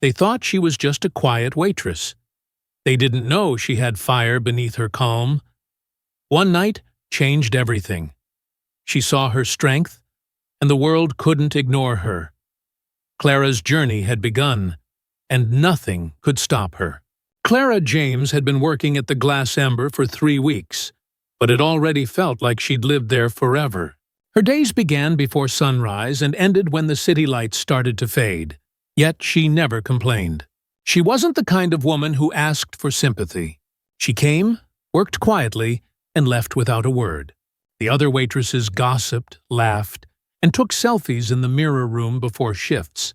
They thought she was just a quiet waitress. They didn't know she had fire beneath her calm. One night changed everything. She saw her strength, and the world couldn't ignore her. Clara's journey had begun, and nothing could stop her. Clara James had been working at the Glass Ember for 3 weeks, but it already felt like she'd lived there forever. Her days began before sunrise and ended when the city lights started to fade. Yet she never complained. She wasn't the kind of woman who asked for sympathy. She came, worked quietly, and left without a word. The other waitresses gossiped, laughed, and took selfies in the mirror room before shifts.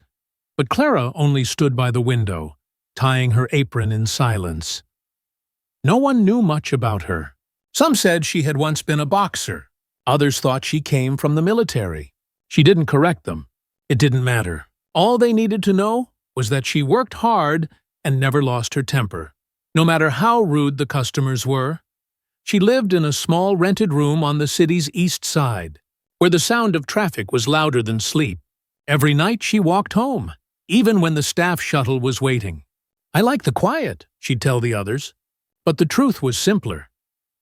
But Clara only stood by the window, tying her apron in silence. No one knew much about her. Some said she had once been a boxer. Others thought she came from the military. She didn't correct them. It didn't matter. All they needed to know was that she worked hard and never lost her temper, no matter how rude the customers were. She lived in a small rented room on the city's east side, where the sound of traffic was louder than sleep. Every night she walked home, even when the staff shuttle was waiting. "I like the quiet," she'd tell the others. But the truth was simpler.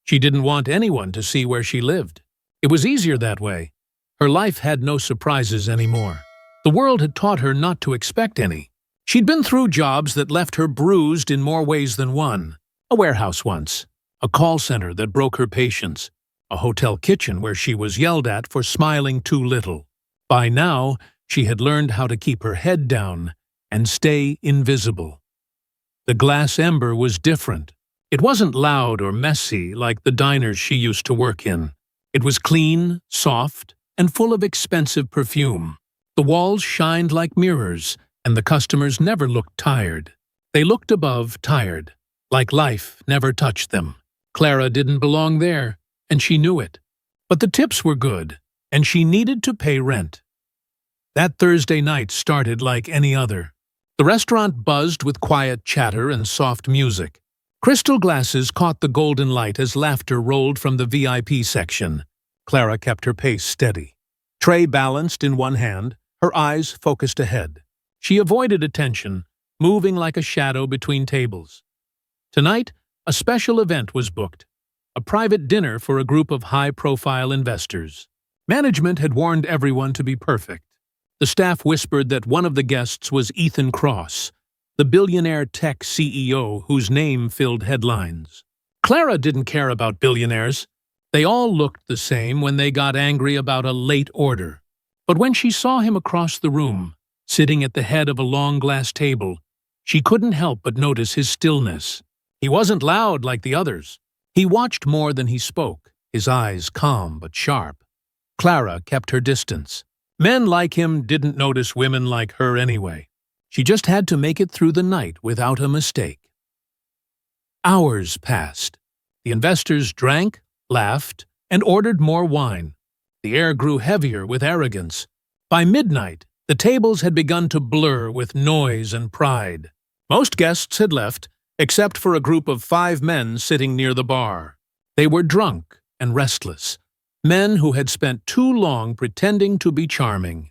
She didn't want anyone to see where she lived. It was easier that way. Her life had no surprises anymore. The world had taught her not to expect any. She'd been through jobs that left her bruised in more ways than one. A warehouse once, a call center that broke her patience, a hotel kitchen where she was yelled at for smiling too little. By now, she had learned how to keep her head down and stay invisible. The Glass Ember was different. It wasn't loud or messy like the diners she used to work in. It was clean, soft, and full of expensive perfume. The walls shined like mirrors, and the customers never looked tired. They looked above, tired, like life never touched them. Clara didn't belong there, and she knew it. But the tips were good, and she needed to pay rent. That Thursday night started like any other. The restaurant buzzed with quiet chatter and soft music. Crystal glasses caught the golden light as laughter rolled from the VIP section. Clara kept her pace steady. Tray balanced in one hand, her eyes focused ahead. She avoided attention, moving like a shadow between tables. Tonight, a special event was booked, a private dinner for a group of high-profile investors. Management had warned everyone to be perfect. The staff whispered that one of the guests was Ethan Cross, the billionaire tech CEO whose name filled headlines. Clara didn't care about billionaires. They all looked the same when they got angry about a late order. But when she saw him across the room, sitting at the head of a long glass table, she couldn't help but notice his stillness. He wasn't loud like the others. He watched more than he spoke, his eyes calm but sharp. Clara kept her distance. Men like him didn't notice women like her anyway. She just had to make it through the night without a mistake. Hours passed. The investors drank, laughed, and ordered more wine. The air grew heavier with arrogance. By midnight, the tables had begun to blur with noise and pride. Most guests had left, except for a group of 5 men sitting near the bar. They were drunk and restless, men who had spent too long pretending to be charming.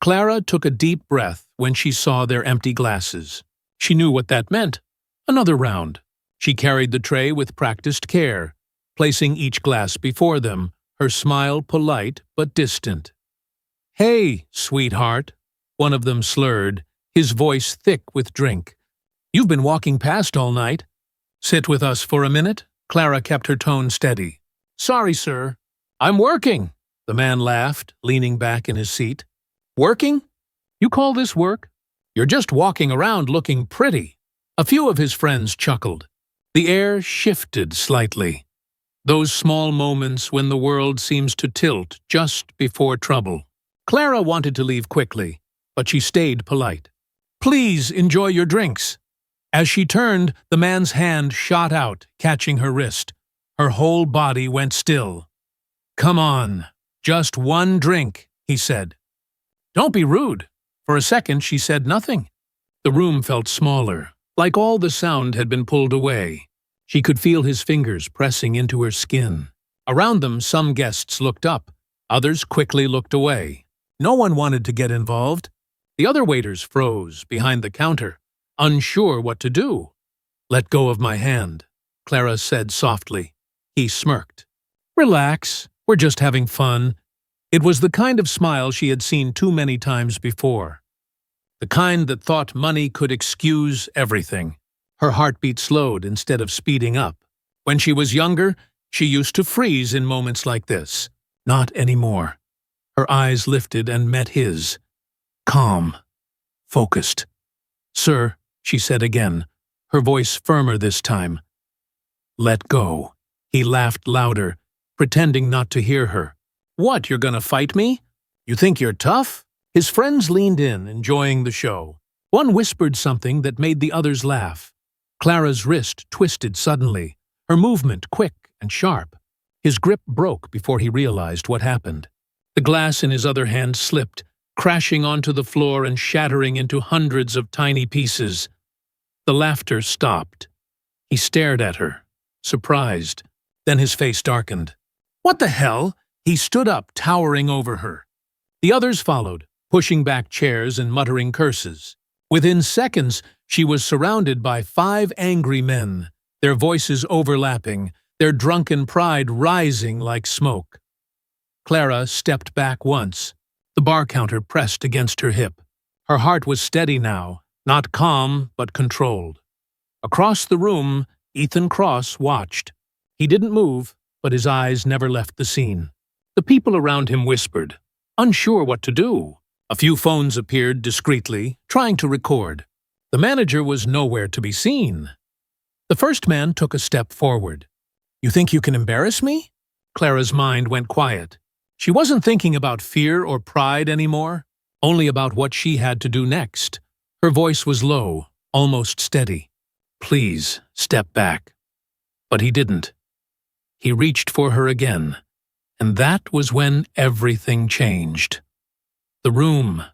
Clara took a deep breath when she saw their empty glasses. She knew what that meant. Another round. She carried the tray with practiced care, placing each glass before them, her smile polite but distant. "Hey, sweetheart," one of them slurred, his voice thick with drink. "You've been walking past all night. Sit with us for a minute?" Clara kept her tone steady. "Sorry, sir. I'm working," the man laughed, leaning back in his seat. "Working? You call this work? You're just walking around looking pretty." A few of his friends chuckled. The air shifted slightly. Those small moments when the world seems to tilt just before trouble. Clara wanted to leave quickly, but she stayed polite. "Please enjoy your drinks." As she turned, the man's hand shot out, catching her wrist. Her whole body went still. "Come on, just one drink," he said. "Don't be rude." For a second, she said nothing. The room felt smaller, like all the sound had been pulled away. She could feel his fingers pressing into her skin. Around them, some guests looked up. Others quickly looked away. No one wanted to get involved. The other waiters froze behind the counter, unsure what to do. "Let go of my hand," Clara said softly. He smirked. "Relax, we're just having fun." It was the kind of smile she had seen too many times before. The kind that thought money could excuse everything. Her heartbeat slowed instead of speeding up. When she was younger, she used to freeze in moments like this. Not anymore. Her eyes lifted and met his. Calm. Focused. "Sir," she said again, her voice firmer this time. "Let go." He laughed louder, pretending not to hear her. "What, you're gonna fight me? You think you're tough?" His friends leaned in, enjoying the show. One whispered something that made the others laugh. Clara's wrist twisted suddenly, her movement quick and sharp. His grip broke before he realized what happened. The glass in his other hand slipped, crashing onto the floor and shattering into hundreds of tiny pieces. The laughter stopped. He stared at her, surprised. Then his face darkened. "What the hell?" He stood up, towering over her. The others followed, pushing back chairs and muttering curses. Within seconds, she was surrounded by 5 angry men, their voices overlapping, their drunken pride rising like smoke. Clara stepped back once. The bar counter pressed against her hip. Her heart was steady now, not calm, but controlled. Across the room, Ethan Cross watched. He didn't move, but his eyes never left the scene. The people around him whispered, unsure what to do. A few phones appeared discreetly, trying to record. The manager was nowhere to be seen. The first man took a step forward. "You think you can embarrass me?" Clara's mind went quiet. She wasn't thinking about fear or pride anymore, only about what she had to do next. Her voice was low, almost steady. "Please, step back." But he didn't. He reached for her again, and that was when everything changed. The room,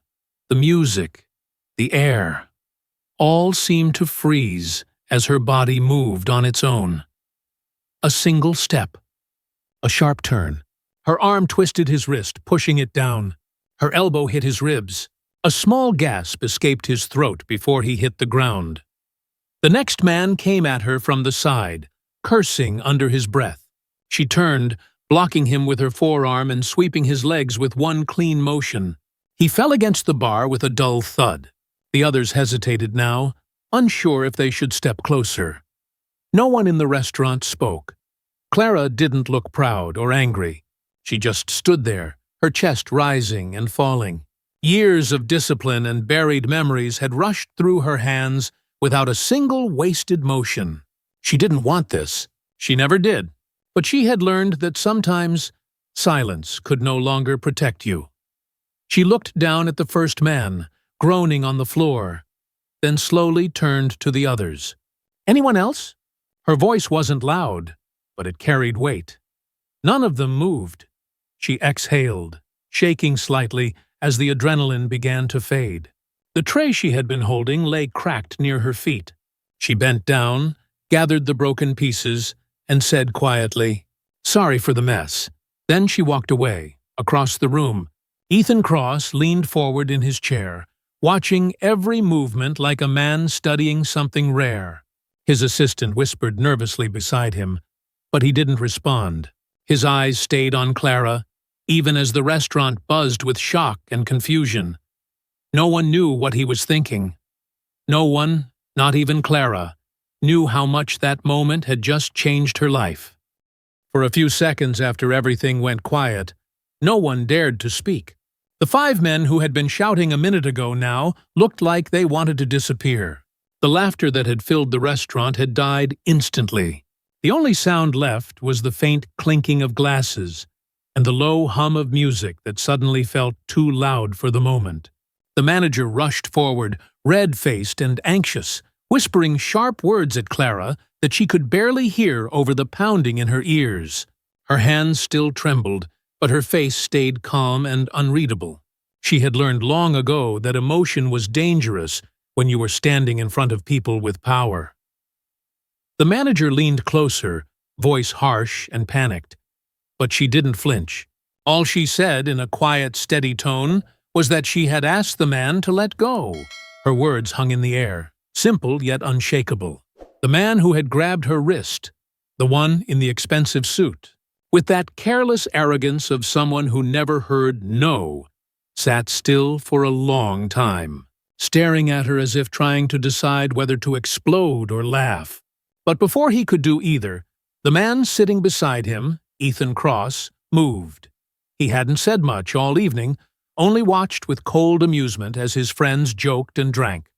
the music, the air, all seemed to freeze as her body moved on its own. A single step. A sharp turn. Her arm twisted his wrist, pushing it down. Her elbow hit his ribs. A small gasp escaped his throat before he hit the ground. The next man came at her from the side, cursing under his breath. She turned, blocking him with her forearm and sweeping his legs with one clean motion. He fell against the bar with a dull thud. The others hesitated now, unsure if they should step closer. No one in the restaurant spoke. Clara didn't look proud or angry. She just stood there, her chest rising and falling. Years of discipline and buried memories had rushed through her hands without a single wasted motion. She didn't want this. She never did. But she had learned that sometimes silence could no longer protect you. She looked down at the first man, groaning on the floor, then slowly turned to the others. "Anyone else?" Her voice wasn't loud, but it carried weight. None of them moved. She exhaled, shaking slightly as the adrenaline began to fade. The tray she had been holding lay cracked near her feet. She bent down, gathered the broken pieces, and said quietly, "Sorry for the mess." Then she walked away, across the room. Ethan Cross leaned forward in his chair, watching every movement like a man studying something rare. His assistant whispered nervously beside him, but he didn't respond. His eyes stayed on Clara, even as the restaurant buzzed with shock and confusion. No one knew what he was thinking. No one, not even Clara, knew how much that moment had just changed her life. For a few seconds after everything went quiet, no one dared to speak. The 5 men who had been shouting a minute ago now looked like they wanted to disappear. The laughter that had filled the restaurant had died instantly. The only sound left was the faint clinking of glasses and the low hum of music that suddenly felt too loud for the moment. The manager rushed forward, red-faced and anxious, whispering sharp words at Clara that she could barely hear over the pounding in her ears. Her hands still trembled, but her face stayed calm and unreadable. She had learned long ago that emotion was dangerous when you were standing in front of people with power. The manager leaned closer, voice harsh and panicked. But she didn't flinch. All she said in a quiet, steady tone was that she had asked the man to let go. Her words hung in the air, simple yet unshakable. The man who had grabbed her wrist, the one in the expensive suit, with that careless arrogance of someone who never heard no, sat still for a long time, staring at her as if trying to decide whether to explode or laugh. But before he could do either, the man sitting beside him, Ethan Cross, moved. He hadn't said much all evening, only watched with cold amusement as his friends joked and drank.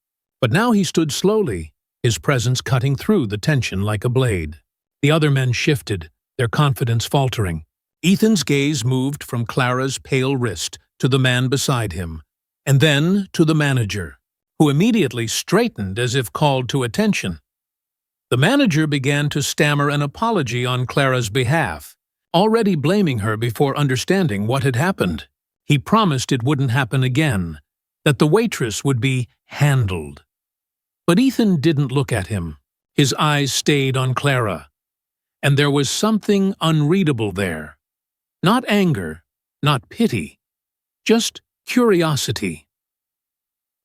But now he stood slowly, his presence cutting through the tension like a blade. The other men shifted, their confidence faltering. Ethan's gaze moved from Clara's pale wrist to the man beside him, and then to the manager, who immediately straightened as if called to attention. The manager began to stammer an apology on Clara's behalf, already blaming her before understanding what had happened. He promised it wouldn't happen again, that the waitress would be handled. But Ethan didn't look at him. His eyes stayed on Clara, and there was something unreadable there. Not anger, not pity, just curiosity.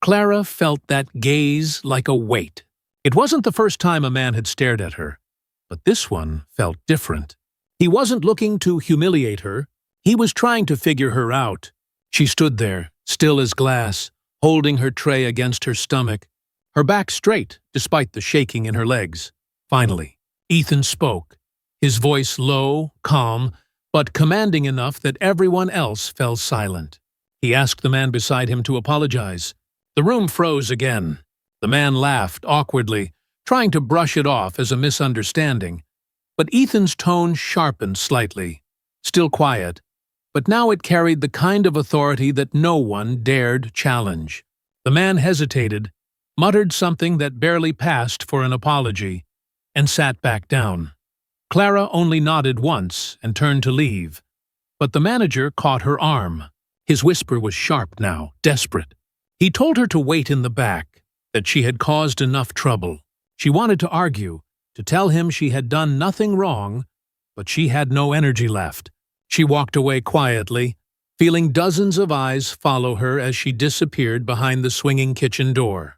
Clara felt that gaze like a weight. It wasn't the first time a man had stared at her, but this one felt different. He wasn't looking to humiliate her. He was trying to figure her out. She stood there, still as glass, holding her tray against her stomach, her back straight despite the shaking in her legs. Finally, Ethan spoke, his voice low, calm, but commanding enough that everyone else fell silent. He asked the man beside him to apologize. The room froze again. The man laughed awkwardly, trying to brush it off as a misunderstanding. But Ethan's tone sharpened slightly, still quiet, but now it carried the kind of authority that no one dared challenge. The man hesitated, muttered something that barely passed for an apology, and sat back down. Clara only nodded once and turned to leave, but the manager caught her arm. His whisper was sharp now, desperate. He told her to wait in the back, that she had caused enough trouble. She wanted to argue, to tell him she had done nothing wrong, but she had no energy left. She walked away quietly, feeling dozens of eyes follow her as she disappeared behind the swinging kitchen door.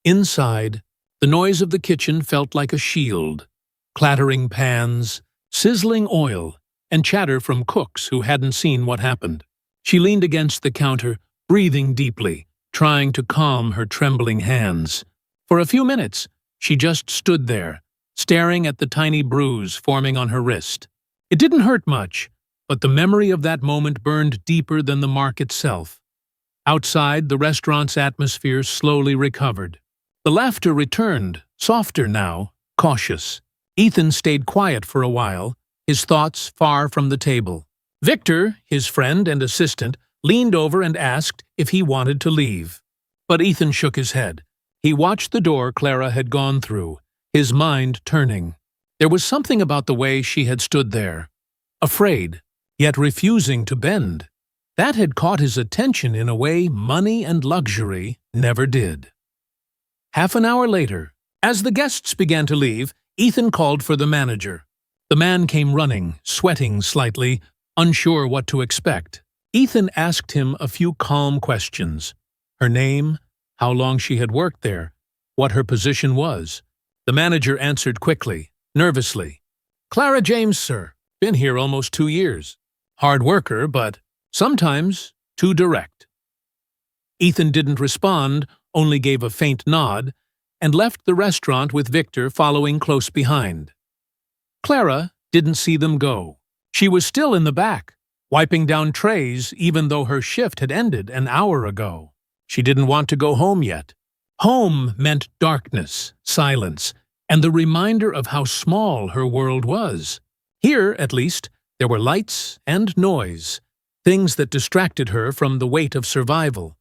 Inside, the noise of the kitchen felt like a shield. Clattering pans, sizzling oil, and chatter from cooks who hadn't seen what happened. She leaned against the counter, breathing deeply, trying to calm her trembling hands. For a few minutes, she just stood there, staring at the tiny bruise forming on her wrist. It didn't hurt much, but the memory of that moment burned deeper than the mark itself. Outside, the restaurant's atmosphere slowly recovered. The laughter returned, softer now, cautious. Ethan stayed quiet for a while, his thoughts far from the table. Victor, his friend and assistant, leaned over and asked if he wanted to leave. But Ethan shook his head. He watched the door Clara had gone through, his mind turning. There was something about the way she had stood there, afraid, yet refusing to bend. That had caught his attention in a way money and luxury never did. Half an hour later, as the guests began to leave, Ethan called for the manager. The man came running, sweating slightly, unsure what to expect. Ethan asked him a few calm questions. Her name, how long she had worked there, what her position was. The manager answered quickly, nervously. "Clara James, sir. Been here almost 2 years. Hard worker, but sometimes too direct." Ethan didn't respond, only gave a faint nod, and left the restaurant with Victor following close behind. Clara didn't see them go. She was still in the back, wiping down trays even though her shift had ended an hour ago. She didn't want to go home yet. Home meant darkness, silence, and the reminder of how small her world was. Here, at least, there were lights and noise, things that distracted her from the weight of survival.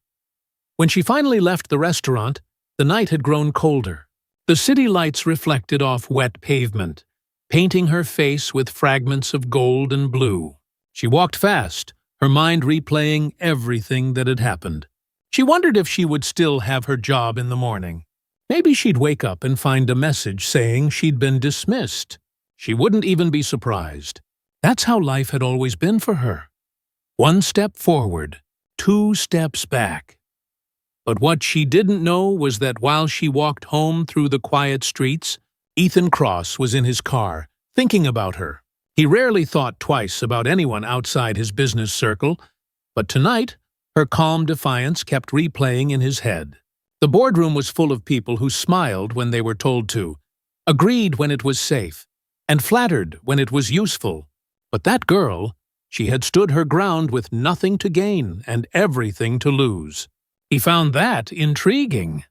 When she finally left the restaurant, the night had grown colder. The city lights reflected off wet pavement, painting her face with fragments of gold and blue. She walked fast, her mind replaying everything that had happened. She wondered if she would still have her job in the morning. Maybe she'd wake up and find a message saying she'd been dismissed. She wouldn't even be surprised. That's how life had always been for her. One step forward, 2 steps back. But what she didn't know was that while she walked home through the quiet streets, Ethan Cross was in his car, thinking about her. He rarely thought twice about anyone outside his business circle, but tonight, her calm defiance kept replaying in his head. The boardroom was full of people who smiled when they were told to, agreed when it was safe, and flattered when it was useful. But that girl, she had stood her ground with nothing to gain and everything to lose. He found that intriguing.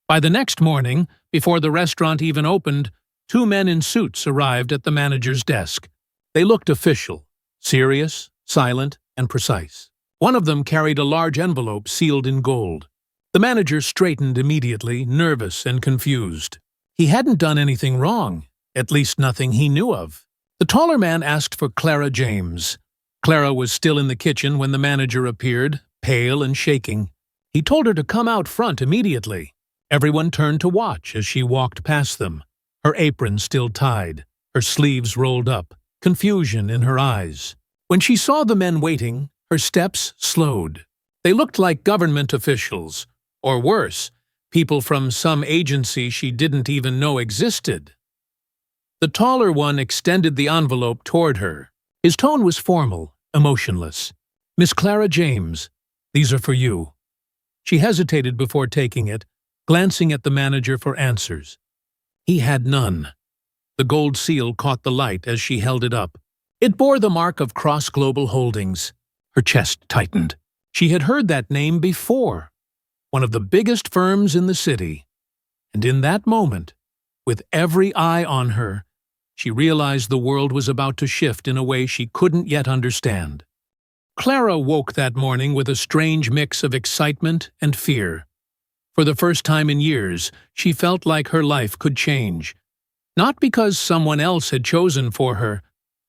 By the next morning, before the restaurant even opened, 2 men in suits arrived at the manager's desk. They looked official, serious, silent, and precise. One of them carried a large envelope sealed in gold. The manager straightened immediately, nervous and confused. He hadn't done anything wrong, at least nothing he knew of. The taller man asked for Clara James. Clara was still in the kitchen when the manager appeared, pale and shaking. He told her to come out front immediately. Everyone turned to watch as she walked past them, her apron still tied, her sleeves rolled up, confusion in her eyes. When she saw the men waiting, her steps slowed. They looked like government officials, or worse, people from some agency she didn't even know existed. The taller one extended the envelope toward her. His tone was formal, emotionless. "Miss Clara James, these are for you." She hesitated before taking it, glancing at the manager for answers. He had none. The gold seal caught the light as she held it up. It bore the mark of Cross Global Holdings. Her chest tightened. She had heard that name before. One of the biggest firms in the city. And in that moment, with every eye on her, she realized the world was about to shift in a way she couldn't yet understand. Clara woke that morning with a strange mix of excitement and fear. For the first time in years, she felt like her life could change. Not because someone else had chosen for her,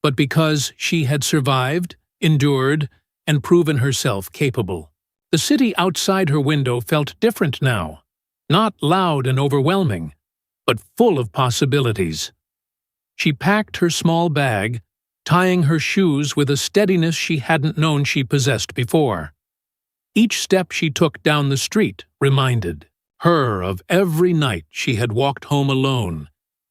but because she had survived, endured, and proven herself capable. The city outside her window felt different now. Not loud and overwhelming, but full of possibilities. She packed her small bag, tying her shoes with a steadiness she hadn't known she possessed before. Each step she took down the street reminded her of every night she had walked home alone,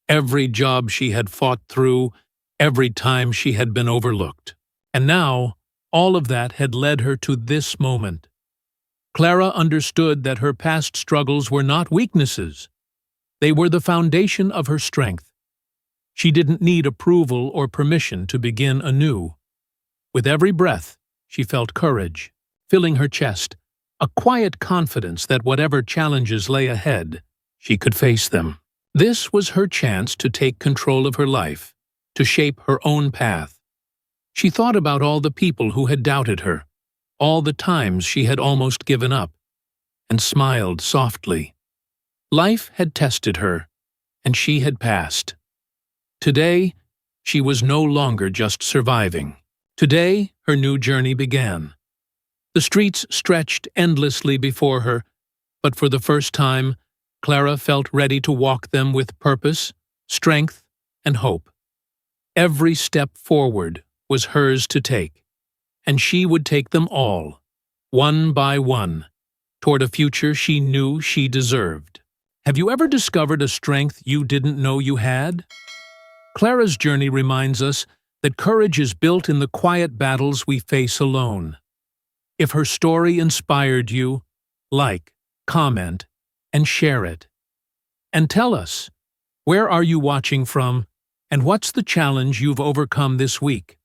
every job she had fought through, every time she had been overlooked. And now, all of that had led her to this moment. Clara understood that her past struggles were not weaknesses. They were the foundation of her strength. She didn't need approval or permission to begin anew. With every breath, she felt courage, filling her chest, a quiet confidence that whatever challenges lay ahead, she could face them. This was her chance to take control of her life, to shape her own path. She thought about all the people who had doubted her, all the times she had almost given up, and smiled softly. Life had tested her, and she had passed. Today, she was no longer just surviving. Today, her new journey began. The streets stretched endlessly before her, but for the first time, Clara felt ready to walk them with purpose, strength, and hope. Every step forward was hers to take, and she would take them all, one by one, toward a future she knew she deserved. Have you ever discovered a strength you didn't know you had? Clara's journey reminds us that courage is built in the quiet battles we face alone. If her story inspired you, like, comment, and share it. And tell us, where are you watching from, and what's the challenge you've overcome this week?